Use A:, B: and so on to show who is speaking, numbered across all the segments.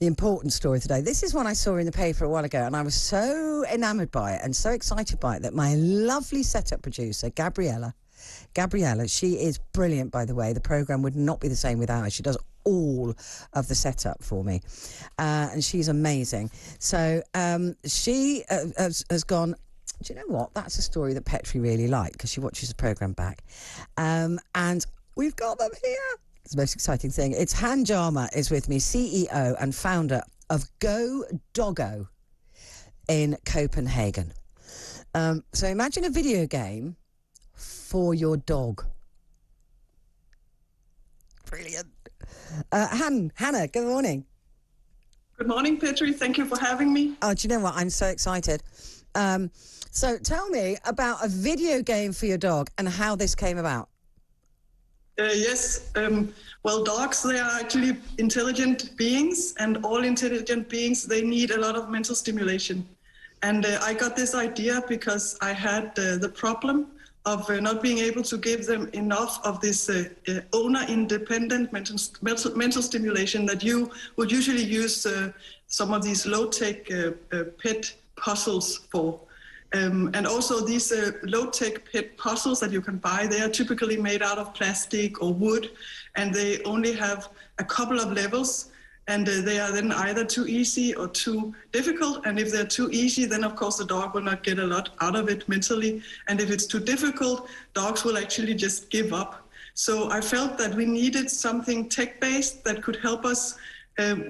A: the important story today. This is one I saw in the paper a while ago, and I was so enamoured by it and so excited by it that my lovely setup producer, Gabriella, she is brilliant, by the way. The programme would not be the same without her. She does all of the setup for me, and she's amazing. So she has gone, do you know what? That's a story that Petrie really liked because she watches the programme back. And we've got them here. It's the most exciting thing. It's Hanne Jarmer is with me, CEO and founder of Go Dogo in Copenhagen. So imagine a video game for your dog. Brilliant. Hanne, good morning.
B: Good morning, Petrie. Thank you for having me.
A: Oh, do you know what? I'm so excited. So tell me about a video game for your dog and how this came about.
B: Yes. Well, dogs, they are actually intelligent beings, and all intelligent beings, they need a lot of mental stimulation. And I got this idea because I had the problem of not being able to give them enough of this owner-independent mental stimulation that you would usually use some of these low-tech pet puzzles for. And also these low-tech pet puzzles that you can buy, they are typically made out of plastic or wood, and they only have a couple of levels, and they are then either too easy or too difficult. And if they're too easy, then of course the dog will not get a lot out of it mentally. And if it's too difficult, dogs will actually just give up. So I felt that we needed something tech-based that could help us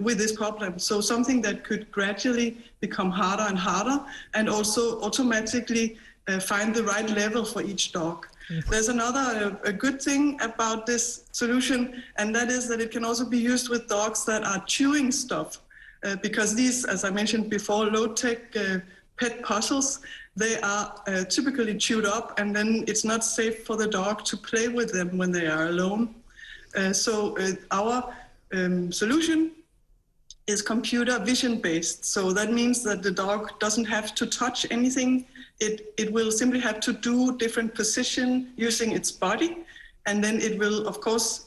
B: with this problem. So something that could gradually become harder and harder, and also automatically find the right level for each dog. There's another a good thing about this solution, and that is that it can also be used with dogs that are chewing stuff, because these, as I mentioned before, low-tech pet puzzles, they are typically chewed up, and then it's not safe for the dog to play with them when they are alone. So our solution is computer vision based. So that means that the dog doesn't have to touch anything. It will simply have to do different position using its body. And then it will, of course,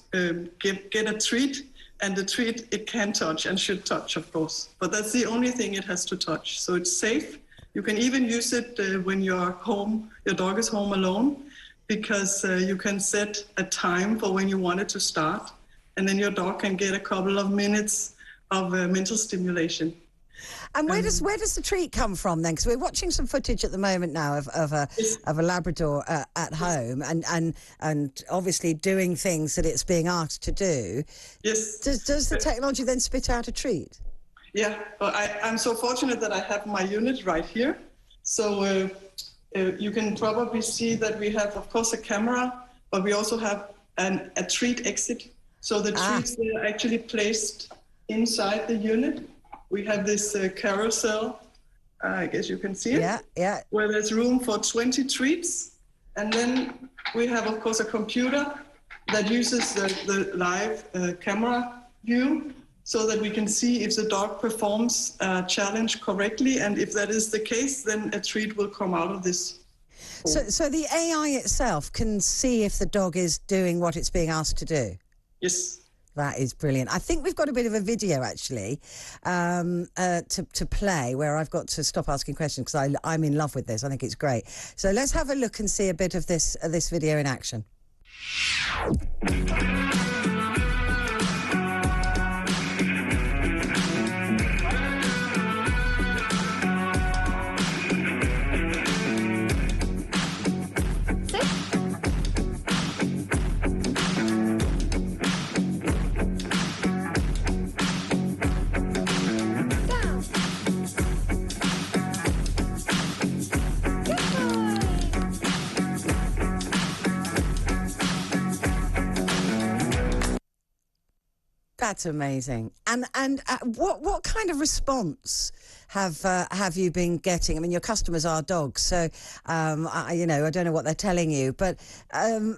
B: get a treat. And the treat it can touch and should touch, of course. But that's the only thing it has to touch. So it's safe. You can even use it when you're home, your dog is home alone, because you can set a time for when you want it to start. And then your dog can get a couple of minutes of mental stimulation.
A: And where does the treat come from then? Because we're watching some footage at the moment now of a Labrador at home and obviously doing things that it's being asked to do.
B: Yes.
A: Does the technology then spit out a treat?
B: Yeah, well, I'm so fortunate that I have my unit right here. So you can probably see that we have, of course, a camera, but we also have a treat exit. So the treats are actually placed inside the unit. We have this carousel, I guess you can see it, where there's room for 20 treats. And then we have, of course, a computer that uses the live camera view so that we can see if the dog performs a challenge correctly. And if that is the case, then a treat will come out of this.
A: So the AI itself can see if the dog is doing what it's being asked to do?
B: Yes.
A: That is brilliant. I think we've got a bit of a video, actually, to play where I've got to stop asking questions because I'm in love with this. I think it's great. So let's have a look and see a bit of this video in action. That's amazing. And what kind of response have you been getting? I mean, your customers are dogs, so I don't know what they're telling you, but is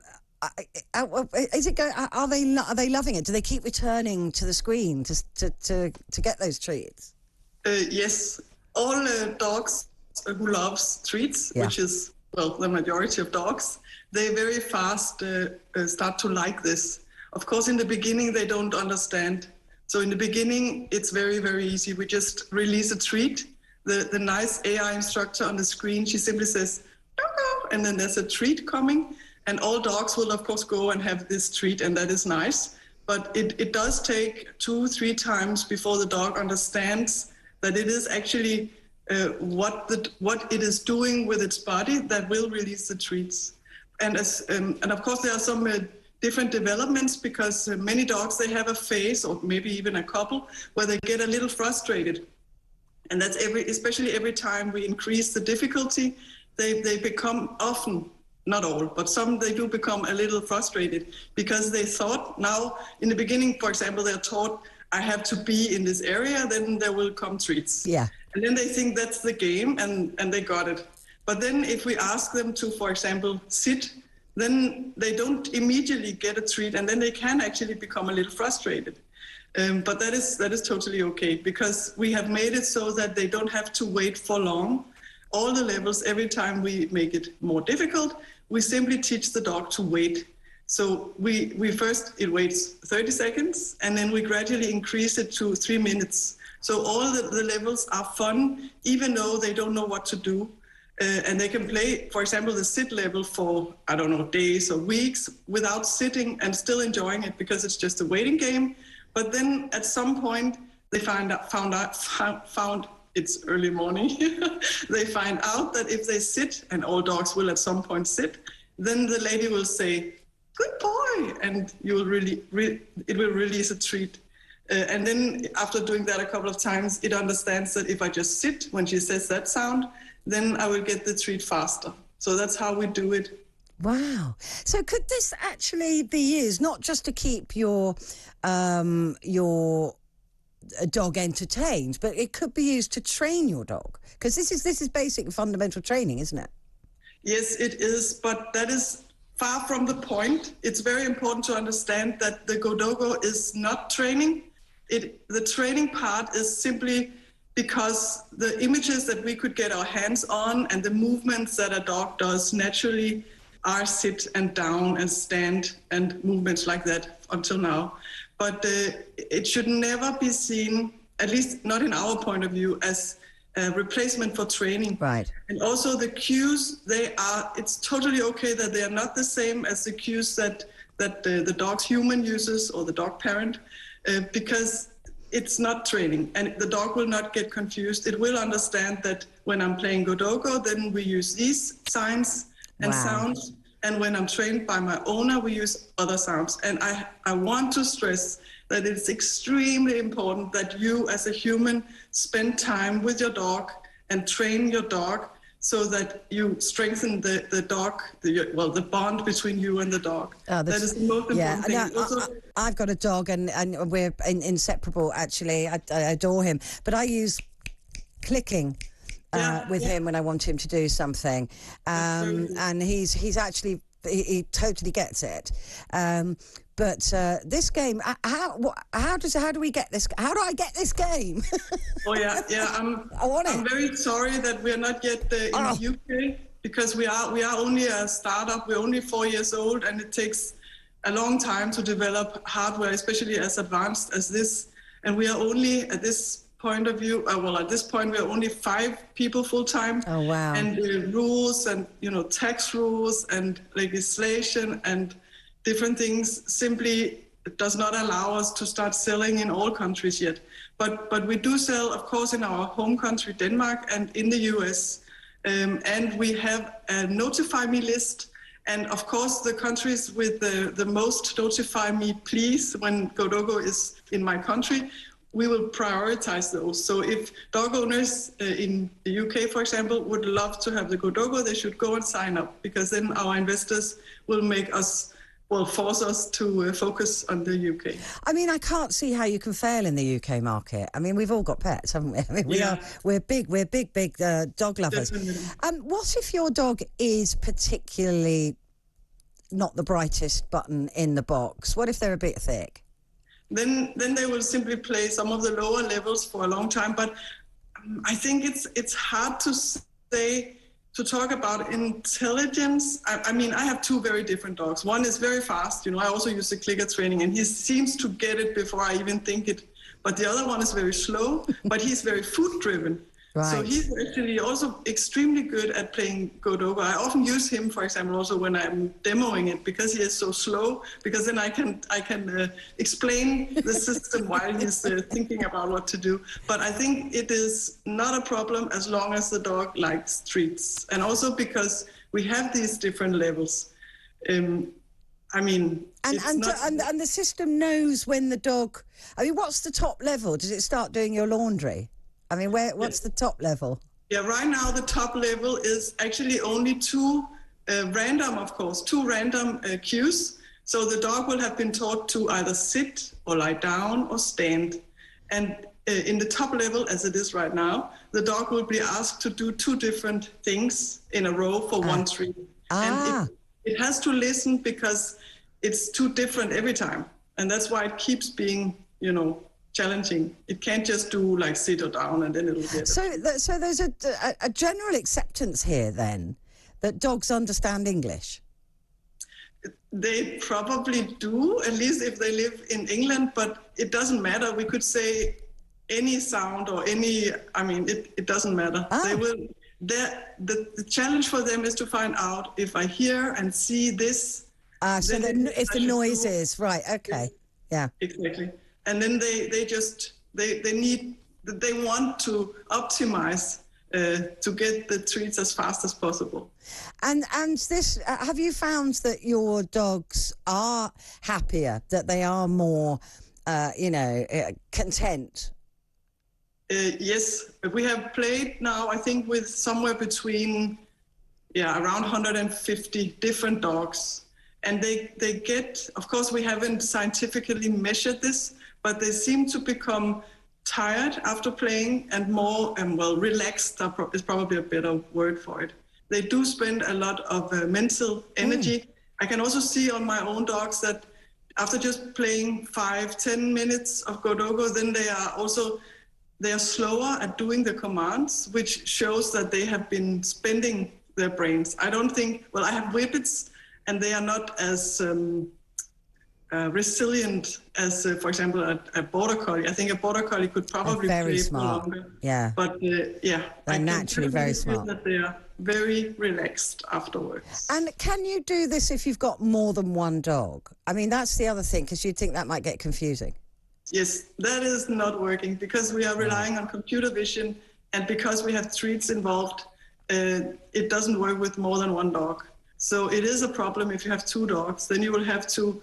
A: it going? Are they loving it? Do they keep returning to the screen to get those treats?
B: Yes, all dogs who loves treats, which is the majority of dogs, they very fast start to like this. Of course, in the beginning, they don't understand So in the beginning, it's very, very easy. We just release a treat. The nice AI instructor on the screen, she simply says, Dogo, and then there's a treat coming. And all dogs will, of course, go and have this treat, and that is nice. But it does take 2-3 times before the dog understands that it is actually what it is doing with its body that will release the treats. And of course, there are some different developments, because many dogs, they have a phase, or maybe even a couple, where they get a little frustrated. And that's especially every time we increase the difficulty, they become often, not all, but some, they do become a little frustrated, because they thought now, in the beginning, for example, they're taught, I have to be in this area, then there will come treats.
A: Yeah.
B: And then they think that's the game, and they got it. But then if we ask them to, for example, sit, then they don't immediately get a treat, and then they can actually become a little frustrated. But that is totally okay, because we have made it so that they don't have to wait for long. All the levels, every time we make it more difficult, we simply teach the dog to wait. So we first, it waits 30 seconds, and then we gradually increase it to 3 minutes. So all the levels are fun, even though they don't know what to do. And they can play, for example, the sit level for, I don't know, days or weeks without sitting and still enjoying it, because it's just a waiting game. But then at some point, they found it's early morning. They find out that if they sit, and all dogs will at some point sit, then the lady will say, "Good boy," and you will it will release a treat. And then after doing that a couple of times, it understands that if I just sit when she says that sound, then I will get the treat faster. So that's how we do it.
A: Wow. So could this actually be used not just to keep your dog entertained, but it could be used to train your dog? Because this is basic fundamental training, isn't it?
B: Yes, it is, but that is far from the point. It's very important to understand that the Go Dogo is not training. The training part is simply because the images that we could get our hands on and the movements that a dog does naturally are sit and down and stand and movements like that until now. But it should never be seen, at least not in our point of view, as a replacement for training.
A: Right.
B: And also the cues, it's totally okay that they are not the same as the cues that the dog's human uses or the dog parent, because it's not training, and the dog will not get confused. It will understand that when I'm playing Go Dogo, then we use these signs and sounds. And when I'm trained by my owner, we use other sounds. And I want to stress that it's extremely important that you as a human spend time with your dog and train your dog so that you strengthen the bond between you and the dog. That is the most important thing.
A: I've got a dog and we're inseparable, actually. I adore him. But I use clicking with him when I want him to do something. And he's actually, he totally gets it. But this game, how do we get this? How do I get this game?
B: I'm very sorry that we're not yet in the UK, because we are only a startup. We're only 4 years old, and it takes a long time to develop hardware, especially as advanced as this. And we are only at this point of view, at this point we are only 5 people full time.
A: Oh wow!
B: And rules and tax rules and legislation and different things simply does not allow us to start selling in all countries yet. But we do sell, of course, in our home country, Denmark, and in the US. And we have a Notify Me list. And of course, the countries with the most Notify Me please when Go Dogo is in my country, we will prioritize those. So if dog owners in the UK, for example, would love to have the Go Dogo, they should go and sign up, because then our investors will force us to focus on the UK.
A: I mean, I can't see how you can fail in the UK market. I mean, we've all got pets, haven't we? I mean, we're big dog lovers. What if your dog is particularly not the brightest button in the box? What if they're a bit thick?
B: Then they will simply play some of the lower levels for a long time. But I think it's hard to talk about intelligence. I mean, I have 2 very different dogs. One is very fast. I also use the clicker training, and he seems to get it before I even think it. but the other one is very slow, but he's very food driven.
A: Right.
B: So he's actually also extremely good at playing Go Dogo. I often use him, for example, also when I'm demoing it, because he is so slow, because then I can explain the system while he's thinking about what to do. But I think it is not a problem as long as the dog likes treats. And also because we have these different levels. I mean,
A: and the system knows when the dog, I mean, what's the top level? Does it start doing your laundry? I mean, what's the top level?
B: Yeah, right now the top level is actually only two random cues. So the dog will have been taught to either sit or lie down or stand. And in the top level, as it is right now, the dog will be asked to do two different things in a row for one treat. And it has to listen because it's too different every time. And that's why it keeps being, challenging. It can't just do like sit or down and then it'll get it.
A: So there's a general acceptance here then that dogs understand English.
B: They probably do, at least if they live in England, but it doesn't matter. We could say any sound or it doesn't matter. They will. The challenge for them is to find out if I hear and see this.
A: So if the noise is right, okay, yeah,
B: exactly. And then they want to optimize to get the treats as fast as possible.
A: And this, have you found that your dogs are happier, that they are more, content?
B: Yes, we have played now, I think, with somewhere between, around 150 different dogs. And they get, of course, we haven't scientifically measured this, but they seem to become tired after playing and more, relaxed is probably a better word for it. They do spend a lot of mental energy. I can also see on my own dogs that after just playing 5-10 minutes of Go Dogo, then they are slower at doing the commands, which shows that they have been spending their brains. I don't think, I have whippets and they are not as resilient as, for example, a border collie. I think a border collie could probably play for longer.
A: Yeah.
B: But
A: they're naturally very smart.
B: That they are very relaxed afterwards.
A: And can you do this if you've got more than one dog? I mean, that's the other thing, because you'd think that might get confusing.
B: Yes, that is not working because we are relying on computer vision, and because we have treats involved, it doesn't work with more than one dog. So it is a problem if you have two dogs. Then you will have to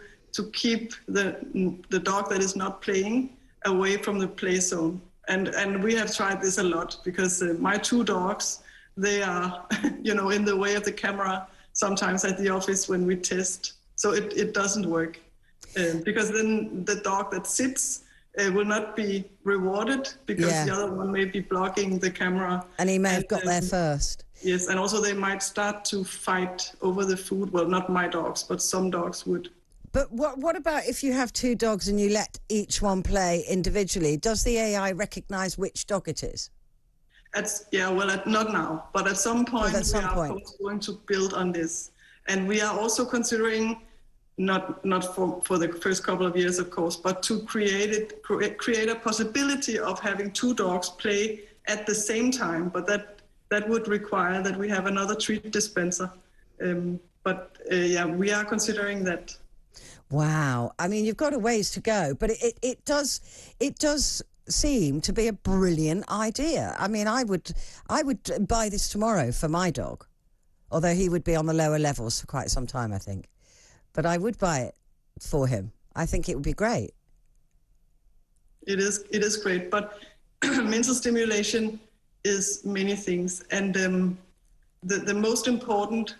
B: keep the dog that is not playing away from the play zone. And we have tried this a lot because my two dogs, they are, in the way of the camera sometimes at the office when we test. So it doesn't work. Because then the dog that sits will not be rewarded because the other one may be blocking the camera.
A: And he may have got there first.
B: Yes, and also they might start to fight over the food. Well, not my dogs, but some dogs would.
A: But what about if you have two dogs and you let each one play individually? Does the AI recognise which dog it is?
B: Not now, but at some point we are going to build on this. And we are also considering, not for the first couple of years, of course, but to create a possibility of having two dogs play at the same time. But that would require that we have another treat dispenser. We are considering that.
A: Wow. I mean, you've got a ways to go, but it does seem to be a brilliant idea. I mean, I would buy this tomorrow for my dog, although he would be on the lower levels for quite some time, I think. But I would buy it for him. I think it would be great.
B: It is great, but mental stimulation is many things, and the most important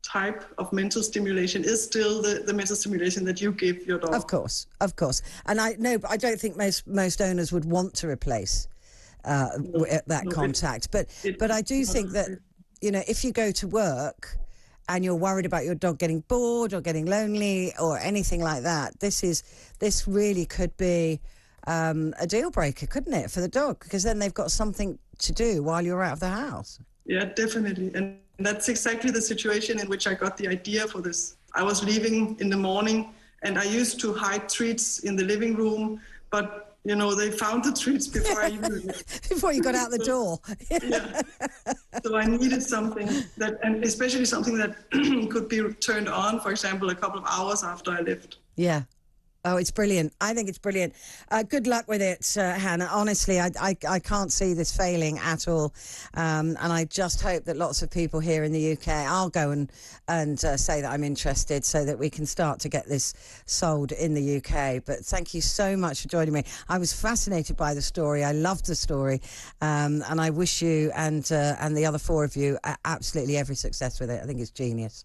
B: type of mental stimulation is still the mental stimulation that you give your dog.
A: Of course. And I don't think most owners would want to replace that contact. But I do think that, if you go to work and you're worried about your dog getting bored or getting lonely or anything like that, this really could be a deal breaker, couldn't it, for the dog? Because then they've got something to do while you're out of the house.
B: Yeah, definitely. And that's exactly the situation in which I got the idea for this. I was leaving in the morning and I used to hide treats in the living room, but you know, they found the treats before I even
A: Before you got out the door.
B: yeah. So I needed something that, and especially something that could be turned on, for example, a couple of hours after I left.
A: Yeah. Oh, it's brilliant. I think it's brilliant. Good luck with it, Hannah. Honestly, I can't see this failing at all. And I just hope that lots of people here in the UK, I'll go and say that I'm interested so that we can start to get this sold in the UK. But thank you so much for joining me. I was fascinated by the story. I loved the story. And I wish you and the other four of you absolutely every success with it. I think it's genius.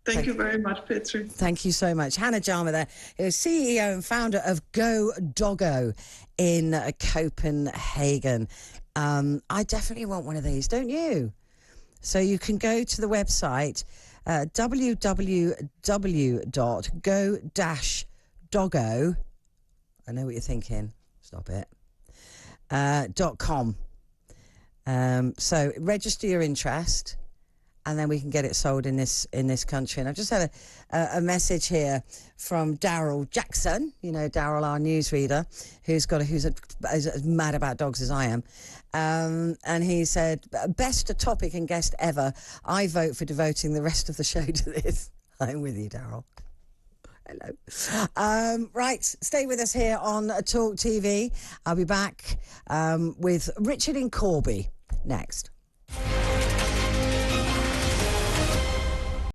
B: Thank you very much, Petrie.
A: Thank you so much. Hanne Jarmer there, who's CEO and founder of Go Dogo in Copenhagen. I definitely want one of these, don't you? So you can go to the website www.go-dogo. I know what you're thinking. Stop it. .com. So register your interest, and then we can get it sold in this country. And I've just had a message here from Daryl Jackson. You know, Daryl, our newsreader, who's as mad about dogs as I am. And he said, best topic and guest ever. I vote for devoting the rest of the show to this. I'm with you, Daryl. Hello. Right, stay with us here on Talk TV. I'll be back with Richard in Corby next.